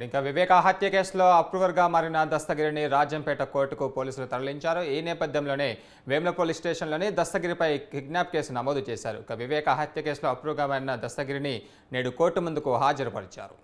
ఇంకా వివేక హత్య కేసులో అప్రూవర్గా మారిన దస్తగిరిని రాజంపేట కోర్టుకు పోలీసులు తరలించారు. ఈ నేపథ్యంలోనే వేముల పోలీస్ స్టేషన్లోని దస్తగిరిపై కిడ్నాప్ కేసు నమోదు చేశారు. ఇక వివేక హత్య కేసులో అప్రూవర్గా మారిన దస్తగిరిని నేడు కోర్టు ముందుకు హాజరుపరిచారు.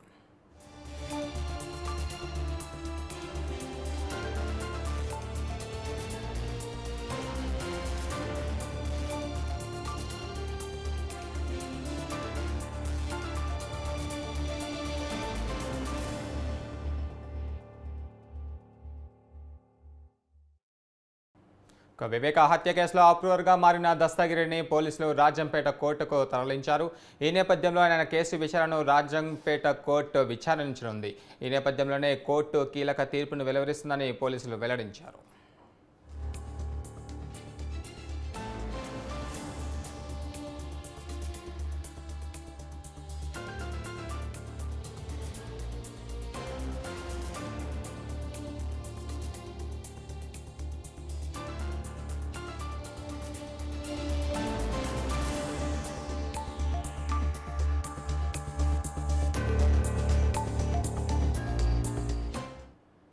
వివేక హత్య కేసులో అప్రూవర్గా మారిన దస్తగిరిని పోలీసులు రాజంపేట కోర్టుకు తరలించారు. ఈ నేపథ్యంలో ఆయన కేసు విచారణను రాజంపేట కోర్టు విచారించనుంది. ఈ నేపథ్యంలోనే కోర్టు కీలక తీర్పును వెలువరిస్తుందని పోలీసులు వెల్లడించారు.